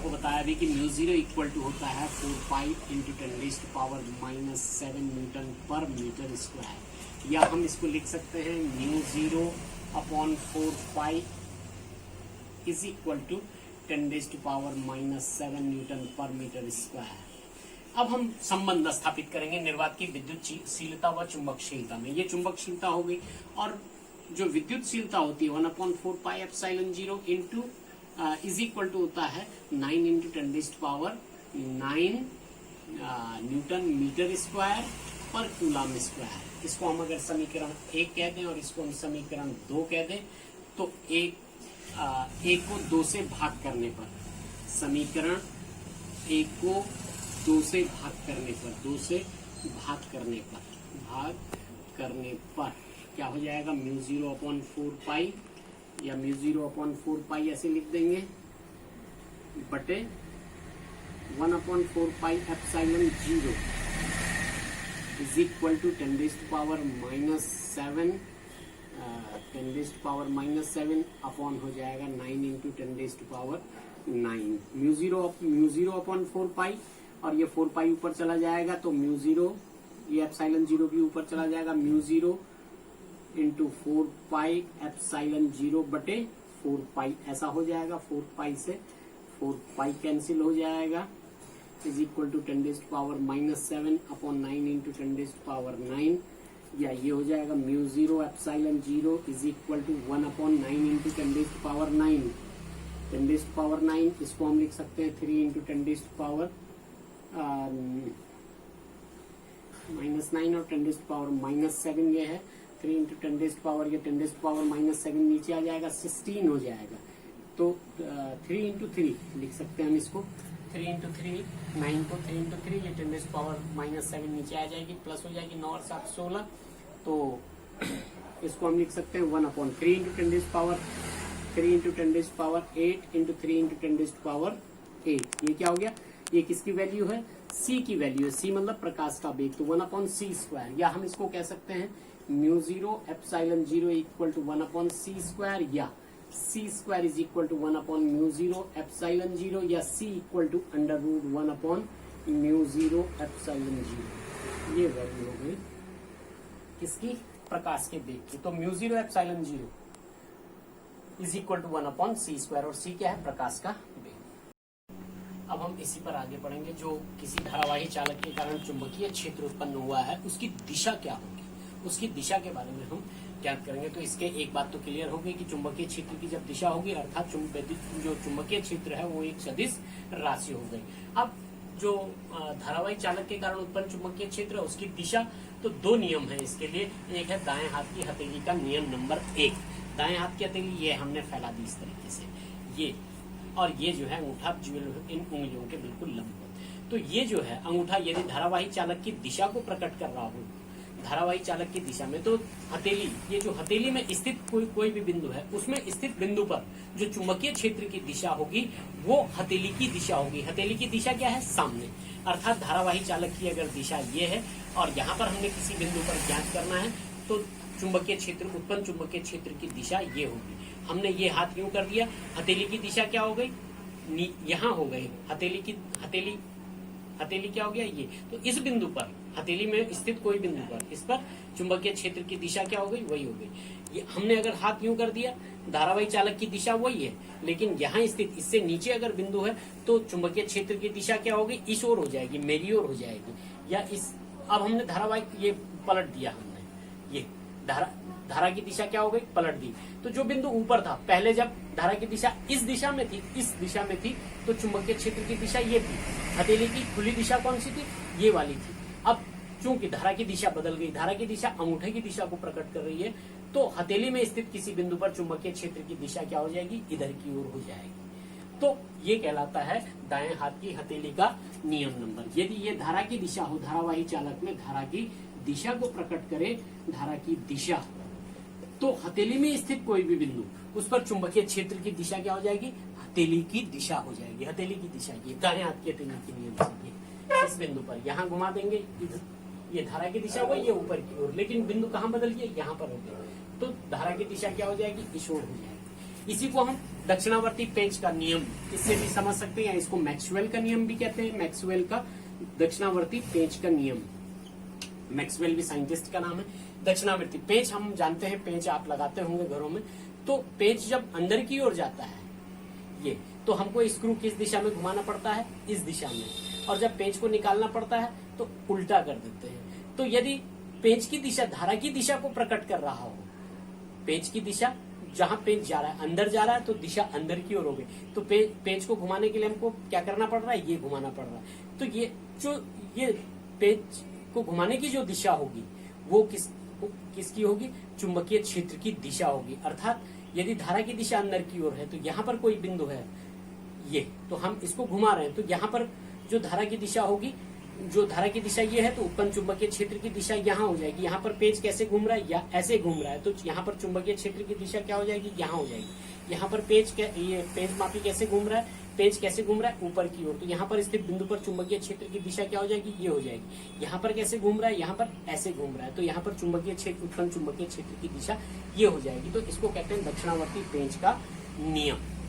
आपको बताया अभी कि म्यू जीरो इक्वल टू होता है 4 पाई इंटू 10⁻⁻⁷ न्यूटन पर मीटर स्क्वायर, या हम इसको लिख सकते हैं mu zero upon 4 pi is equal to 10⁻⁻⁷ Newton पर मीटर स्क्वायर। अब हम संबंध स्थापित करेंगे निर्वात की विद्युतशीलता व चुंबकशीलता में। ये चुंबकशीलता हो गई, और जो विद्युतशीलता होती है 1/4 pi epsilon 0 into is equal to होता है 9 इंटू 10⁻⁹ न्यूटन मीटर स्क्वायर पर कूलम स्क्वायर। इसको हम अगर समीकरण 1 कह दें और इसको हम समीकरण 2 कह दें, तो एक को 2 से भाग करने पर, समीकरण 1 को 2 से भाग करने पर, 2 से भाग करने पर क्या हो जाएगा, म्यू जीरो अपॉन 4 पाई या म्यू जीरो अपॉन 4 पाई ऐसे लिख देंगे बटे 1/4 pi epsilon 0 is equal to 10⁻⁷ upon हो जाएगा 9 into 10⁻⁹। Mu zero upon 4 pi, और ये 4 पाई ऊपर चला जाएगा तो म्यू जीरो, ये एप्सिलॉन 0 भी ऊपर चला जाएगा, म्यू जीरो इंटू 4 पाई एप्सिलॉन 0 बटे 4 पाई ऐसा हो जाएगा। 4 पाई से 4 पाई कैंसिल हो जाएगा, is equal to 10⁻⁷ upon 9 into 10⁻⁹, या ये हो जाएगा mu zero epsilon 0 is equal to 1/9 into 10⁻⁹। 10⁻⁹ इसको हम लिख सकते हैं 3 इंटू 10⁻⁻⁹ और 10⁻⁻⁷ ये है 3 इंटू 10⁻, ये 10⁻⁷ नीचे आ जाएगा, 16 हो जाएगा। तो 3 इंटू 3 लिख सकते हैं हम इसको, 3 इंटू 3, 9 को 3 इंटू 3, ये 10⁻⁻⁷ नीचे आ जाएगी, प्लस हो जाएगी 9 और 7 16। तो इसको हम लिख सकते हैं 1/3 इंटू 10⁻3 इंटू 10⁸ इंटू 3 इंटू 10⁸। ये क्या हो गया, ये किसकी वैल्यू है, c की वैल्यू है। c मतलब प्रकाश का वेग, तो 1/c², या हम इसको कह सकते हैं mu zero epsilon 0 equal to 1/c², या c² इज इक्वल टू 1/म्यू जीरो एप्सिलॉन 0, या c इक्वल टू √1/म्यू जीरो एप्सिलॉन 0। ये वैल्यू हो गई किसकी, प्रकाश के वेग की। तो mu zero epsilon 0 is equal to 1/c², और c क्या है, प्रकाश का वेग। अब हम इसी पर आगे बढ़ेंगे। जो किसी धारावाही चालक के कारण चुंबकीय क्षेत्र उत्पन्न हुआ है, उसकी दिशा क्या होगी, उसकी दिशा के बारे में हम ज्ञात करेंगे। तो इसके एक बात तो क्लियर हो गई कि चुंबकीय क्षेत्र की जब दिशा होगी, अर्थात जो चुंबकीय क्षेत्र है वो एक सदिश राशि हो गई। अब जो धारावाही चालक के कारण उत्पन्न चुंबकीय क्षेत्र है उसकी दिशा, तो 2 नियम है इसके लिए। एक है दाएं हाथ की हथेली का नियम नंबर 1। दाएं हाथ की हथेली ये हमने फैला दी इस तरीके से, ये, और ये जो है अंगूठा इन उंगलियों के बिल्कुल लंबवत। तो ये जो है अंगूठा यदि धारावाही चालक की दिशा को प्रकट कर रहा हो, धारावाही चालक की दिशा में, तो हथेली, ये जो हथेली में स्थित कोई भी बिंदु है, उसमें स्थित बिंदु पर जो चुंबकीय क्षेत्र की दिशा होगी वो हथेली की दिशा होगी। हथेली की दिशा क्या है, सामने, अर्थात धारावाही चालक की अगर दिशा ये है और यहाँ पर हमने किसी बिंदु पर ज्ञात करना है, तो चुंबकीय क्षेत्र, उत्पन्न चुंबकीय क्षेत्र की दिशा ये होगी। हमने ये हाथ यूं कर दिया, हथेली की दिशा क्या हो गई, यहाँ हो गई, हथेली क्या हो गया, ये। तो इस बिंदु पर, हथेली में स्थित कोई बिंदु पर, इस पर चुंबकीय क्षेत्र की दिशा क्या हो गई, वही हो गई। ये हमने अगर हाथ यूं कर दिया, धारावाही चालक की दिशा वही है, लेकिन यहाँ स्थित इससे नीचे अगर बिंदु है तो चुंबकीय क्षेत्र की दिशा क्या होगी, इस ओर हो जाएगी, मेरी ओर हो जाएगी, या इस। अब हमने धारावाही ये पलट दिया, हमने ये धारा की दिशा क्या हो गई, पलट दी। तो जो बिंदु ऊपर था, पहले जब धारा की दिशा इस दिशा में थी, तो चुंबकीय क्षेत्र की दिशा ये थी, हथेली की खुली दिशा कौन सी थी, ये वाली थी। अब चूंकि धारा की दिशा बदल गई, धारा की दिशा अंगूठे की दिशा को प्रकट कर रही है, तो हथेली में स्थित किसी बिंदु पर चुंबकीय क्षेत्र की दिशा क्या हो जाएगी, इधर की ओर हो जाएगी। तो ये कहलाता है दाएं हाथ की हथेली का नियम नंबर। यदि ये धारा की दिशा हो, धारावाही चालक में धारा की दिशा को प्रकट करे, धारा की दिशा, तो हथेली में स्थित कोई भी बिंदु, उस पर चुंबकीय क्षेत्र की दिशा क्या हो जाएगी, हथेली की दिशा हो जाएगी। हथेली की दिशा ये दाएं हाथ की हथेली के नियम से, इस बिंदु पर यहाँ घुमा देंगे, ये धारा की दिशा वही है ऊपर की ओर, लेकिन बिंदु कहाँ बदल गया, यहाँ पर हो गया, तो धारा की दिशा क्या हो जाएगी, इस ओर हो जाएगी। इसी को हम दक्षिणावर्ती पेंच का नियम, इससे भी समझ सकते हैं, इसको मैक्सवेल का नियम भी कहते हैं, मैक्सवेल का दक्षिणावर्ती पेंच का नियम। मैक्सवेल भी साइंटिस्ट का नाम है। दक्षिणावर्ती पेंच हम जानते हैं, पेंच आप लगाते होंगे घरों में, तो पेंच जब अंदर की ओर जाता है ये, तो हमको स्क्रू किस दिशा में घुमाना पड़ता है, इस दिशा में, और जब पेंच को निकालना पड़ता है तो उल्टा कर देते हैं। तो यदि पेंच की दिशा धारा की दिशा को प्रकट कर रहा हो, पेंच की दिशा जहां पेंच जा रहा है अंदर जा रहा है तो दिशा अंदर की ओर हो गई, तो पेंच को घुमाने के लिए हमको क्या करना पड़ रहा है, ये घुमाना पड़ रहा है। तो ये पेंच को घुमाने की जो दिशा होगी वो किसकी होगी, चुंबकीय क्षेत्र की दिशा होगी। अर्थात यदि धारा की दिशा अंदर की ओर है तो यहाँ पर कोई बिंदु है ये, तो हम इसको घुमा रहे हैं, तो यहाँ पर जो धारा की दिशा होगी, जो धारा की दिशा ये है, तो उत्पन्न चुंबकीय क्षेत्र की दिशा यहाँ हो जाएगी। यहाँ पर पेंच कैसे घूम रहा है, या ऐसे घूम रहा है, तो यहाँ पर चुंबकीय क्षेत्र की दिशा क्या हो जाएगी, यहाँ हो जाएगी। यहाँ पर ये पेंच मापी कैसे घूम रहा है, पेंच कैसे घूम रहा है, ऊपर की ओर, तो यहाँ पर स्थित बिंदु पर चुंबकीय क्षेत्र की दिशा क्या हो जाएगी, ये हो जाएगी। यहाँ पर कैसे घूम रहा है, यहाँ पर ऐसे घूम रहा है, तो यहाँ पर चुंबकीय क्षेत्र, उत्पन्न चुंबकीय क्षेत्र की दिशा ये हो जाएगी। तो इसको कहते हैं दक्षिणावर्ती पेंच का नियम।